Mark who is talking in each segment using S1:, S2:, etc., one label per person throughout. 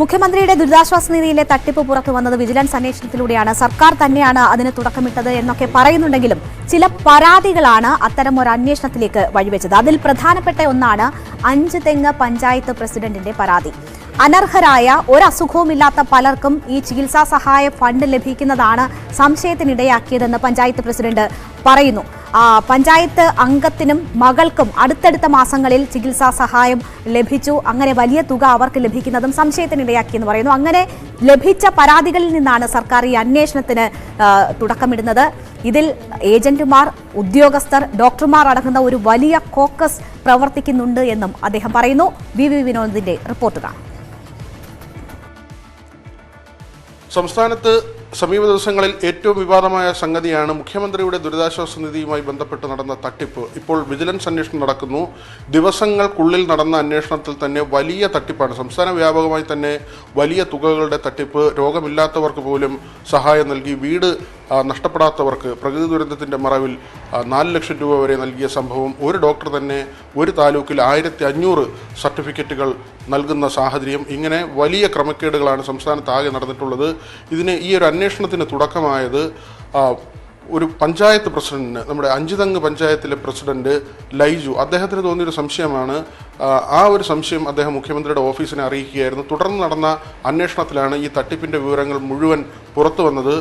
S1: മുഖ്യമന്ത്രിയുടെ ദുരിതാശ്വാസ നിധിയിലെ തട്ടിപ്പ് പുറത്തു വന്നത് വിജിലൻസ് അന്വേഷണത്തിലൂടെയാണ്. സർക്കാർ തന്നെയാണ് അതിന് തുടക്കമിട്ടത് എന്നൊക്കെ പറയുന്നുണ്ടെങ്കിലും ചില പരാതികളാണ് അത്തരം ഒരു അന്വേഷണത്തിലേക്ക് വഴിവെച്ചത്. അതിൽ പ്രധാനപ്പെട്ട ഒന്നാണ് അഞ്ചുതെങ്ങ് പഞ്ചായത്ത് പ്രസിഡന്റിന്റെ പരാതി. അനർഹരായ ഒരസുഖവുമില്ലാത്ത പലർക്കും ഈ ചികിത്സാ സഹായ ഫണ്ട് ലഭിക്കുന്നതാണ് സംശയത്തിനിടയാക്കിയതെന്ന് പഞ്ചായത്ത് പ്രസിഡന്റ് പറയുന്നു. പഞ്ചായത്ത് അംഗത്തിനും മകൾക്കും അടുത്തടുത്ത മാസങ്ങളിൽ ചികിത്സാ സഹായം ലഭിച്ചു. അങ്ങനെ വലിയ തുക അവർക്ക് ലഭിക്കുന്നതും സംശയത്തിനിടയാക്കിയെന്ന് പറയുന്നു. അങ്ങനെ ലഭിച്ച പരാതികളിൽ നിന്നാണ് സർക്കാർ ഈ അന്വേഷണത്തിന് തുടക്കമിടുന്നത്. ഇതിൽ ഏജന്റുമാർ, ഉദ്യോഗസ്ഥർ, ഡോക്ടർമാർ അടങ്ങുന്ന ഒരു വലിയ കോക്കസ് പ്രവർത്തിക്കുന്നുണ്ട് എന്നും അദ്ദേഹം പറയുന്നു. വി വിനോദിന്റെ റിപ്പോർട്ട് കാണാം.
S2: സംസ്ഥാനത്ത് സമീപ ദിവസങ്ങളിൽ ഏറ്റവും വിവാദമായ സംഗതിയാണ് മുഖ്യമന്ത്രിയുടെ ദുരിതാശ്വാസ നിധിയുമായി ബന്ധപ്പെട്ട് നടന്ന തട്ടിപ്പ്. ഇപ്പോൾ വിജിലൻസ് അന്വേഷണം നടക്കുന്നു. ദിവസങ്ങൾക്കുള്ളിൽ നടന്ന അന്വേഷണത്തിൽ തന്നെ വലിയ തട്ടിപ്പാണ്. സംസ്ഥാന വ്യാപകമായി തന്നെ വലിയ തുകകളുടെ തട്ടിപ്പ്. രോഗമില്ലാത്തവർക്ക് പോലും സഹായം നൽകി, വീട് നഷ്ടപ്പെടാത്തവർക്ക് പ്രകൃതി ദുരന്തത്തിൻ്റെ മറവിൽ 4 ലക്ഷം രൂപ വരെ നൽകിയ സംഭവം. ഒരു ഡോക്ടർ തന്നെ ഒരു താലൂക്കിൽ 1500 സർട്ടിഫിക്കറ്റുകൾ നൽകുന്ന സാഹചര്യം. ഇങ്ങനെ വലിയ ക്രമക്കേടുകളാണ് സംസ്ഥാനത്താകെ നടന്നിട്ടുള്ളത്. ഇതിന് ഈ ഒരു അന്വേഷണത്തിന് തുടക്കമായത് ഒരു പഞ്ചായത്ത് പ്രസിഡന്റിന്, നമ്മുടെ അഞ്ചുതെങ്ങ് പഞ്ചായത്തിലെ പ്രസിഡന്റ് ലൈജു, അദ്ദേഹത്തിന് തോന്നിയൊരു സംശയമാണ്. ആ ഒരു സംശയം അദ്ദേഹം മുഖ്യമന്ത്രിയുടെ ഓഫീസിനെ അറിയിക്കുകയായിരുന്നു. തുടർന്ന് നടന്ന അന്വേഷണത്തിലാണ് ഈ തട്ടിപ്പിൻ്റെ വിവരങ്ങൾ മുഴുവൻ പുറത്തു വന്നത്.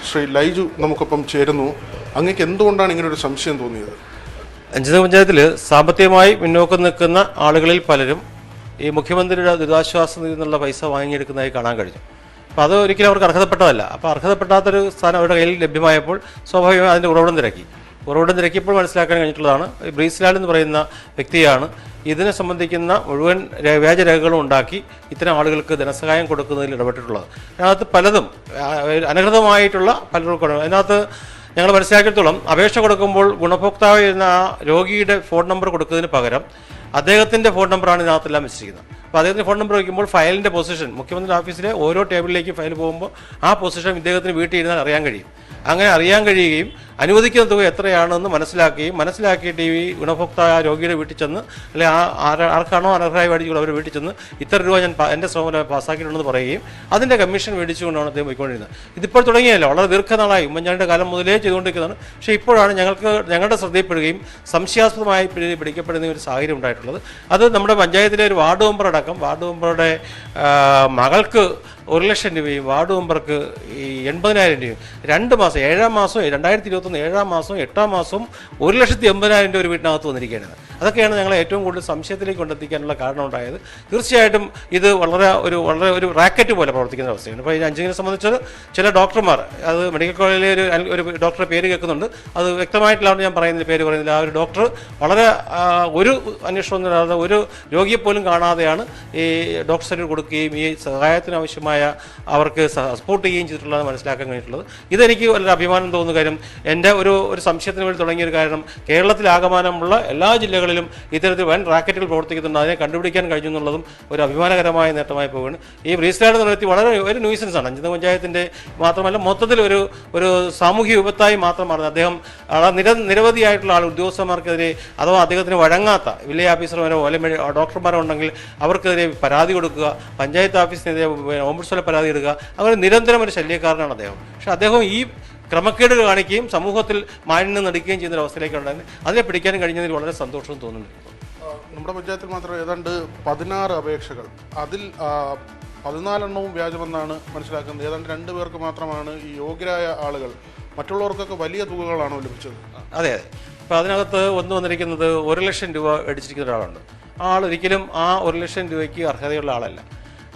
S2: ശ്രീ ലൈജു നമുക്കൊപ്പം ചേരുന്നു. അങ്ങേക്ക് എന്തുകൊണ്ടാണ് ഇങ്ങനൊരു സംശയം തോന്നിയത്?
S3: അഞ്ചുതെങ്ങ് പഞ്ചായത്തിൽ സാമ്പത്തികമായി മുന്നോക്കം നിൽക്കുന്ന ആളുകളിൽ പലരും ഈ മുഖ്യമന്ത്രിയുടെ ദുരിതാശ്വാസ നിധിയിൽ നിന്നുള്ള പൈസ വാങ്ങിയെടുക്കുന്നതായി കാണാൻ കഴിഞ്ഞു. അപ്പോൾ അത് ഒരിക്കലും അവർക്ക് അർഹതപ്പെട്ടതല്ല. അപ്പോൾ അർഹതപ്പെടാത്തൊരു സ്ഥാനം അവരുടെ കയ്യിൽ ലഭ്യമായപ്പോൾ സ്വാഭാവികമായി അതിൻ്റെ ഉറവിടം തിരക്കിയപ്പോൾ മനസ്സിലാക്കാൻ കഴിഞ്ഞിട്ടുള്ളതാണ് ബ്രീസ്ലാൽ എന്ന് പറയുന്ന വ്യക്തിയാണ് ഇതിനെ സംബന്ധിക്കുന്ന മുഴുവൻ വ്യാജരേഖകളും ഉണ്ടാക്കി ഇത്തരം ആളുകൾക്ക് ധനസഹായം കൊടുക്കുന്നതിൽ ഇടപെട്ടിട്ടുള്ളത്. അതിനകത്ത് പലതും അനധികൃതമായിട്ടുള്ള പലർക്കും അതിനകത്ത് ഞങ്ങൾ മനസ്സിലാക്കിയിടത്തോളം അപേക്ഷ കൊടുക്കുമ്പോൾ ഗുണഭോക്താവ് എന്ന ആ രോഗിയുടെ ഫോൺ നമ്പർ കൊടുക്കുന്നതിന് പകരം അദ്ദേഹത്തിൻ്റെ ഫോൺ നമ്പറാണ് ഇതിനകത്തെല്ലാം വെച്ചിരിക്കുന്നത്. അപ്പോൾ അദ്ദേഹത്തിൻ്റെ ഫോൺ നമ്പർ വയ്ക്കുമ്പോൾ ഫയലിൻ്റെ പൊസിഷൻ, മുഖ്യമന്ത്രി ഓഫീസിലെ ഓരോ ടേബിളിലേക്ക് ഫയൽ പോകുമ്പോൾ ആ പൊസിഷൻ ഇദ്ദേഹത്തിന് വീട്ടിൽ ഇരുന്നാൽ അറിയാൻ കഴിയും. അങ്ങനെ അറിയാൻ കഴിയുകയും അനുവദിക്കുന്ന തുക എത്രയാണെന്ന് മനസ്സിലാക്കിയിട്ട് ഈ ഗുണഭോക്താവ് രോഗിയുടെ വീട്ടിൽ ചെന്ന്, അല്ലെങ്കിൽ ആർക്കാണോ അനർഹരായി മേടിച്ചുകൊണ്ട് അവരുടെ വീട്ടിൽ ചെന്ന് ഇത്ര രൂപ ഞാൻ എൻ്റെ ശ്രമം പാസ്സാക്കിയിട്ടുണ്ടെന്ന് പറയുകയും അതിൻ്റെ കമ്മീഷൻ മേടിച്ചുകൊണ്ടാണ് അദ്ദേഹം പോയിക്കൊണ്ടിരുന്നത്. ഇതിപ്പോൾ തുടങ്ങിയല്ലോ, വളരെ ദീർഘനാളായി ഉമ്മൻചാണ്ടിയുടെ കാലം മുതലേ ചെയ്തുകൊണ്ടിരിക്കുന്നതാണ്. പക്ഷേ ഇപ്പോഴാണ് ഞങ്ങളുടെ ശ്രദ്ധയിൽപ്പെടുകയും സംശയാസ്പദമായി പിടിക്കപ്പെടുന്ന ഒരു സാഹചര്യം ഉണ്ടായിട്ടുള്ളത്. അത് നമ്മുടെ പഞ്ചായത്തിലെ ഒരു വാർഡ് മെമ്പർ അടക്കം, വാർഡ് മെമ്പറുടെ മകൾക്ക് 1 ലക്ഷം രൂപയും വാർഡ് മെമ്പർക്ക് ഈ 80,000 രൂപയും 2 മാസം 7-ാം മാസം 2021 7-ാം മാസം 8-ാം മാസം 1,80,000 രൂപ ഒരു വീട്ടിനകത്ത് വന്നിരിക്കുകയാണ്. അതൊക്കെയാണ് ഞങ്ങളെ ഏറ്റവും കൂടുതൽ സംശയത്തിലേക്ക് കൊണ്ടെത്തിക്കാനുള്ള കാരണമുണ്ടായത്. തീർച്ചയായിട്ടും ഇത് വളരെ ഒരു റാക്കറ്റ് പോലെ പ്രവർത്തിക്കുന്ന അവസ്ഥയാണ്. ഇപ്പോൾ ഈ അഞ്ചുകിനെ സംബന്ധിച്ചത് ചില ഡോക്ടർമാർ, അത് മെഡിക്കൽ കോളേജിലെ ഒരു ഡോക്ടറുടെ പേര് കേൾക്കുന്നുണ്ട്, അത് വ്യക്തമായിട്ടില്ലാതെ ഞാൻ പേര് പറയുന്നില്ല. ആ ഒരു ഡോക്ടർ വളരെ ഒരു അന്വേഷണമില്ലാതെ ഒരു രോഗിയെ പോലും കാണാതെയാണ് ഈ ഡോക്ടർ സർട്ടിഫിക്കറ്റ് കൊടുക്കുകയും ഈ സഹായത്തിന് ആവശ്യമായ അവർക്ക് സപ്പോർട്ട് ചെയ്യുകയും ചെയ്തിട്ടുള്ളതെന്ന് മനസ്സിലാക്കാൻ കഴിഞ്ഞിട്ടുള്ളത്. ഇതെനിക്ക് വളരെ അഭിമാനം തോന്നുന്ന കാര്യം. എൻ്റെ ഒരു സംശയത്തിന് വേണ്ടി തുടങ്ങിയൊരു കാരണം, കേരളത്തിലാകമാനമുള്ള എല്ലാ ജില്ലകളിലും ഇത്തരത്തിൽ വൻ റാക്കറ്റുകൾ പ്രവർത്തിക്കുന്നുണ്ട്. അതിനെ കണ്ടുപിടിക്കാൻ കഴിഞ്ഞു എന്നുള്ളതും ഒരു അഭിമാനകരമായ നേട്ടമായി പോവുകയാണ്. ഈ ബ്രീസ്ലാൽ എന്ന വ്യക്തി വളരെ ഒരു ന്യൂസൻസാണ്. അഞ്ചുതെങ്ങ് പഞ്ചായത്തിൻ്റെ മാത്രമല്ല മൊത്തത്തിൽ ഒരു സാമൂഹ്യ വിപത്തായി മാത്രം മാറുന്നത്. അദ്ദേഹം നിരവധിയായിട്ടുള്ള ഉദ്യോഗസ്ഥന്മാർക്കെതിരെ അഥവാ അദ്ദേഹത്തിന് വഴങ്ങാത്ത വില്ലേജ് ഓഫീസർമാരോ അല്ലെങ്കിൽ ഡോക്ടർമാരോ ഉണ്ടെങ്കിൽ അവർക്കെതിരെ പരാതി കൊടുക്കുക, പഞ്ചായത്ത് ഓഫീസിനെതിരെ ഓംബുഡ്സ്മാനെ പരാതി ഇടുക, അങ്ങനെ നിരന്തരം ഒരു ശല്യക്കാരനാണ് അദ്ദേഹം. പക്ഷേ അദ്ദേഹം ഈ ക്രമക്കേടുകൾ കാണിക്കുകയും സമൂഹത്തിൽ മാലിന്യം നടിക്കുകയും ചെയ്യുന്ന അവസ്ഥയിലേക്ക് ഉണ്ടായിരുന്നു. അതിനെ പിടിക്കാനും കഴിഞ്ഞതിൽ വളരെ സന്തോഷവും തോന്നുന്നുണ്ട്.
S2: നമ്മുടെ പഞ്ചായത്തിൽ മാത്രം ഏതാണ്ട് 16 അപേക്ഷകൾ, അതിൽ 14 വ്യാജമെന്നാണ് മനസ്സിലാക്കുന്നത്. ഏതാണ്ട് 2 പേർക്ക് മാത്രമാണ് ഈ യോഗ്യരായ ആളുകൾ. മറ്റുള്ളവർക്കൊക്കെ വലിയ തുകകളാണോ ലഭിച്ചത്?
S3: അതെ. അപ്പോൾ അതിനകത്ത് വന്നിരിക്കുന്നത് 1 ലക്ഷം രൂപ മേടിച്ചിരിക്കുന്ന ഒരാളുണ്ട്. ആ ആൾ ഒരിക്കലും ആ 1 ലക്ഷം രൂപയ്ക്ക് അർഹതയുള്ള ആളല്ല.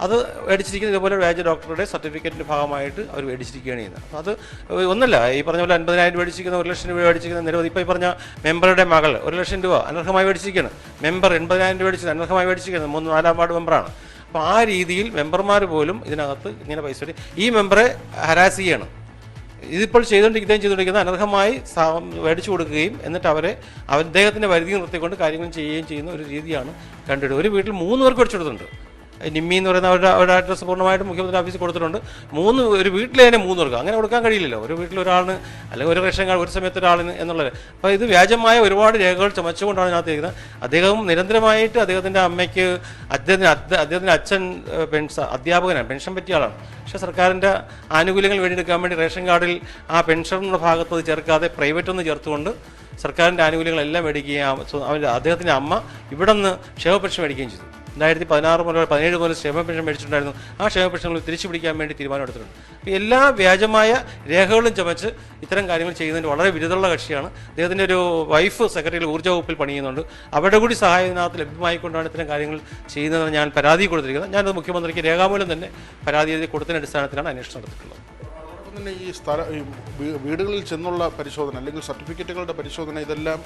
S3: അത് മേടിച്ചിരിക്കുന്നത് ഇതുപോലെ വ്യാജ ഡോക്ടറുടെ സർട്ടിഫിക്കറ്റിൻ്റെ ഭാഗമായിട്ട് അവർ മേടിച്ചിരിക്കുകയാണ് ചെയ്യുന്നത്. അത് ഒന്നല്ല, ഈ പറഞ്ഞ പോലെ 50,000 മേടിച്ചിരിക്കുന്ന 1 ലക്ഷം രൂപ മേടിച്ചിരിക്കുന്ന നിരവധി. ഇപ്പോൾ ഈ പറഞ്ഞ മെമ്പറുടെ മകൾ 1 ലക്ഷം രൂപ അനർഹമായി മേടിച്ചിരിക്കുകയാണ്. മെമ്പർ 80,000 രൂപ മേടിച്ചത് അനർഹമായി മേടിച്ചിരിക്കുന്നത് 3-4-ാം വാർഡ് മെമ്പറാണ്. അപ്പോൾ ആ രീതിയിൽ മെമ്പർമാർ പോലും ഇതിനകത്ത് ഇങ്ങനെ പൈസ ഈ മെമ്പറെ ഹരാസ് ചെയ്യണം. ഇതിപ്പോൾ ചെയ്തുകൊണ്ടിരിക്കുന്ന അനർഹമായി മേടിച്ചു കൊടുക്കുകയും എന്നിട്ട് അദ്ദേഹത്തിൻ്റെ പരിധി നിർത്തിക്കൊണ്ട് കാര്യങ്ങൾ ചെയ്യുകയും ചെയ്യുന്ന ഒരു രീതിയാണ് കണ്ടിട്ട്. ഒരു വീട്ടിൽ 3 പേർക്ക് മേടിച്ചു കൊടുത്തിട്ടുണ്ട്. നിമ്മി എന്ന് പറയുന്ന അവരുടെ അഡ്രസ്സ് പൂർണ്ണമായിട്ടും മുഖ്യമന്ത്രി ഓഫീസിൽ കൊടുത്തിട്ടുണ്ട്. ഒരു വീട്ടിലെ തന്നെ 3 കൊടുക്കുക, അങ്ങനെ കൊടുക്കാൻ കഴിയില്ലല്ലോ. ഒരു വീട്ടിൽ ഒരാളിന് അല്ലെങ്കിൽ ഒരു റേഷൻ കാർഡ് ഒരു സമയത്ത് ഒരാളിന് എന്നുള്ളത്. അപ്പോൾ ഇത് വ്യാജമായ ഒരുപാട് രേഖകൾ ചുമച്ചുകൊണ്ടാണ് ഇതിനകത്ത് ഇരിക്കുന്നത്. അദ്ദേഹം നിരന്തരമായിട്ട് അദ്ദേഹത്തിൻ്റെ അമ്മയ്ക്ക് അദ്ദേഹത്തിൻ്റെ അച്ഛൻ അധ്യാപകനാണ്, പെൻഷൻ പറ്റിയ ആളാണ്. പക്ഷേ സർക്കാരിൻ്റെ ആനുകൂല്യങ്ങൾ വേണ്ടിയെടുക്കാൻ വേണ്ടി റേഷൻ കാർഡിൽ ആ പെൻഷനുള്ള ഭാഗത്ത് അത് ചേർക്കാതെ പ്രൈവറ്റ് ഒന്ന് ചേർത്തുകൊണ്ട് സർക്കാരിൻ്റെ ആനുകൂല്യങ്ങളെല്ലാം മേടിക്കുകയും അദ്ദേഹത്തിൻ്റെ അമ്മ ഇവിടെ നിന്ന് ക്ഷേമ പെൻഷൻ മേടിക്കുകയും ചെയ്തു. 2016 മുതൽ 17 മുതൽ ക്ഷേമ പെൻഷൻ മേടിച്ചിട്ടുണ്ടായിരുന്നു. ആ ക്ഷേമ പെൻഷനുകൾ തിരിച്ചു പിടിക്കാൻ വേണ്ടി തീരുമാനമെടുത്തിട്ടുണ്ട്. അപ്പോൾ എല്ലാ വ്യാജമായ രേഖകളും ചമച്ച് ഇത്തരം കാര്യങ്ങൾ ചെയ്യുന്നതിന് വളരെ വിരുദ്ധമുള്ള കക്ഷിയാണ്. അദ്ദേഹത്തിൻ്റെ ഒരു വൈഫ് സെക്രട്ടറിയിൽ ഊർജ്ജ വകുപ്പിൽ പണിയുന്നുണ്ട്. അവരുടെ കൂടി സഹായം ഇതിനകത്ത് ലഭ്യമായിക്കൊണ്ടാണ് ഇത്തരം കാര്യങ്ങൾ ചെയ്യുന്നതെന്ന് ഞാൻ പരാതി കൊടുത്തിരിക്കുന്നത്. ഞാനത് മുഖ്യമന്ത്രിക്ക് രേഖാമൂലം തന്നെ പരാതി എഴുതി കൊടുത്തതിൻ്റെ അടിസ്ഥാനത്തിലാണ് അന്വേഷണം നടത്തിയിട്ടുള്ളത്.
S2: തന്നെ ഈ വീടുകളിൽ ചെന്നുള്ള പരിശോധന അല്ലെങ്കിൽ സർട്ടിഫിക്കറ്റുകളുടെ പരിശോധന ഇതെല്ലാം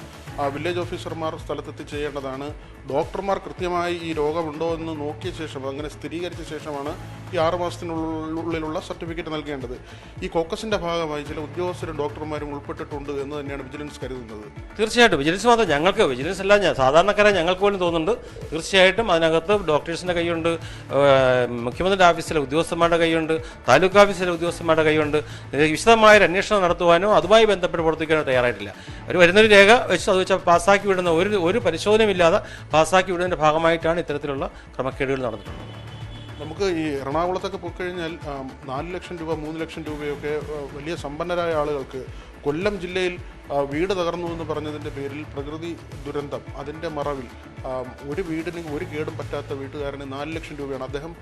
S2: വില്ലേജ് ഓഫീസർമാർ സ്ഥലത്തെത്തി ചെയ്യേണ്ടതാണ്. ഡോക്ടർമാർ കൃത്യമായി ഈ രോഗമുണ്ടോ എന്ന് നോക്കിയ ശേഷം അങ്ങനെ സ്ഥിരീകരിച്ച ശേഷമാണ് ഈ 6 മാസത്തിനുള്ളിലുള്ള സർട്ടിഫിക്കറ്റ് നൽകേണ്ടത്. ഈ കോക്കസിൻ്റെ ഭാഗമായി ചില ഉദ്യോഗസ്ഥരും ഡോക്ടർമാരും ഉൾപ്പെട്ടിട്ടുണ്ട് എന്ന് തന്നെയാണ് വിജിലൻസ് കരുതുന്നത്.
S3: തീർച്ചയായിട്ടും വിജിലൻസ് മാത്രം ഞങ്ങൾക്ക് വിജിലൻസ് അല്ല, സാധാരണക്കാരെ ഞങ്ങൾക്ക് പോലും തോന്നുന്നുണ്ട്. തീർച്ചയായിട്ടും അതിനകത്ത് ഡോക്ടേഴ്സിൻ്റെ കൈയുണ്ട്, മുഖ്യമന്ത്രിയുടെ ഓഫീസിലെ ഉദ്യോഗസ്ഥന്മാരുടെ കൈയുണ്ട്, താലൂക്ക് ഓഫീസിലെ ഉദ്യോഗസ്ഥന്മാരുടെ കൈയുണ്ട്. വിശദമായൊരു അന്വേഷണം നടത്തുവാനോ അതുമായി ബന്ധപ്പെട്ട് പ്രവർത്തിക്കാനോ തയ്യാറായിട്ടില്ല. വരുന്നൊരു രേഖ വെച്ച് അത് വെച്ചാൽ പാസ്സാക്കി വിടുന്ന ഒരു പരിശോധനയുമില്ലാതെ പാസ്സാക്കി വിടുന്നതിൻ്റെ ഭാഗമായിട്ടാണ് ഇത്തരത്തിലുള്ള ക്രമക്കേടുകൾ നടന്നിട്ടുള്ളത്.
S2: നമുക്ക് ഈ എറണാകുളത്തൊക്കെ പോയിക്കഴിഞ്ഞാൽ 4 ലക്ഷം രൂപ 3 ലക്ഷം രൂപയൊക്കെ വലിയ സമ്പന്നരായ ആളുകൾക്ക് കൊല്ലം ജില്ലയിൽ വീട് തകർന്നു എന്ന് പറഞ്ഞതിൻ്റെ പേരിൽ പ്രകൃതി ദുരന്തം അതിൻ്റെ മറവിൽ ഒരു വീടിന് ഒരു കേടും പറ്റാത്ത വീട്ടുകാരന് 4 ലക്ഷം രൂപയാണ്. അദ്ദേഹം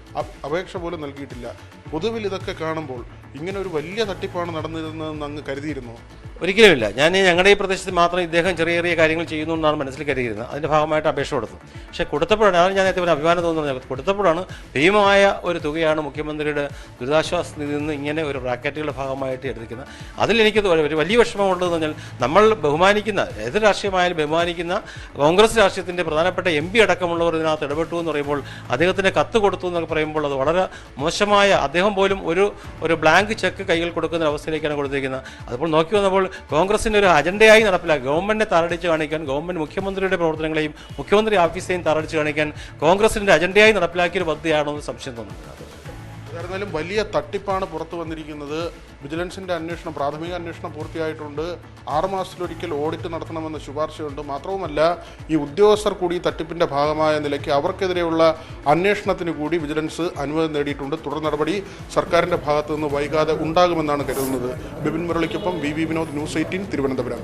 S2: അപേക്ഷ പോലും നൽകിയിട്ടില്ല. പൊതുവിൽ ഇതൊക്കെ കാണുമ്പോൾ ഇങ്ങനെ ഒരു വലിയ തട്ടിപ്പാണ് നടന്നിരുന്നതെന്ന് അങ്ങ് കരുതിയിരുന്നു?
S3: ഒരിക്കലുമില്ല. ഞങ്ങളുടെ ഈ പ്രദേശത്ത് മാത്രം ഇദ്ദേഹം ചെറിയ ചെറിയ കാര്യങ്ങൾ ചെയ്യുന്നു എന്നാണ് മനസ്സിൽ കരുതിയിരുന്നത്. അതിൻ്റെ ഭാഗമായിട്ട് അപേക്ഷ കൊടുത്തു. പക്ഷേ കൊടുത്തപ്പോഴാണ് ഞാൻ നേരത്തെ അഭിമാനം തോന്നുന്നത്, കൊടുത്തപ്പോഴാണ് ഭീമമായ ഒരു തുകയാണ് മുഖ്യമന്ത്രിയുടെ ദുരിതാശ്വാസ നിധിയിൽ നിന്ന് ഇങ്ങനെ ഒരു റാക്കറ്റുകളുടെ ഭാഗമായിട്ട് എടുത്തിരിക്കുന്നത്. അതിൽ എനിക്ക് ഒരു വലിയ വിഷമമുള്ളതെന്ന് പറഞ്ഞാൽ നമ്മൾ ബഹുമാനിക്കുന്ന ഏത് രാഷ്ട്രീയമായാലും ബഹുമാനിക്കുന്ന കോൺഗ്രസ് രാഷ്ട്രീയത്തിൻ്റെ പ്രധാനപ്പെട്ട MP അടക്കമുള്ളവർ ഇതിനകത്ത് ഇടപെട്ടു എന്ന് പറയുമ്പോൾ, അദ്ദേഹത്തിന് കത്ത് കൊടുത്തു എന്നൊക്കെ പറയുമ്പോൾ അത് വളരെ മോശമായ, അദ്ദേഹം പോലും ഒരു ബ്ലാങ്ക് ചെക്ക് കൈകൾ കൊടുക്കുന്ന അവസ്ഥയിലേക്കാണ് കൊടുത്തിരിക്കുന്നത്. അതുപോലെ നോക്കി വന്നപ്പോൾ കോൺഗ്രസിൻ്റെ ഒരു അജണ്ടയായി നടപ്പിലാക്കി ഗവൺമെന്റിനെ തറടിച്ച് കാണിക്കാൻ, ഗവൺമെന്റ് മുഖ്യമന്ത്രിയുടെ പ്രവർത്തനങ്ങളെയും മുഖ്യമന്ത്രി ഓഫീസെയും തറടിച്ച് കാണിക്കാൻ കോൺഗ്രസിൻ്റെ അജണ്ടയായി നടപ്പിലാക്കിയൊരു പദ്ധതിയാണോ എന്ന് സംശയം തോന്നുന്നത്.
S2: ഏതായിരുന്നാലും വലിയ തട്ടിപ്പാണ് പുറത്തു വന്നിരിക്കുന്നത്. വിജിലൻസിൻ്റെ പ്രാഥമിക അന്വേഷണം പൂർത്തിയായിട്ടുണ്ട്. 6 മാസത്തിലൊരിക്കൽ ഓഡിറ്റ് നടത്തണമെന്ന ശുപാർശയുണ്ട്. മാത്രവുമല്ല ഈ ഉദ്യോഗസ്ഥർ കൂടി തട്ടിപ്പിൻ്റെ ഭാഗമായ നിലയ്ക്ക് അവർക്കെതിരെയുള്ള അന്വേഷണത്തിന് കൂടി വിജിലൻസ് അനുമതി നേടിയിട്ടുണ്ട്. തുടർ നടപടി സർക്കാരിൻ്റെ ഭാഗത്തു നിന്ന് വൈകാതെ ഉണ്ടാകുമെന്നാണ് കരുതുന്നത്. Bipin മുരളിക്കൊപ്പം VV Vinod, News 18 Thiruvananthapuram.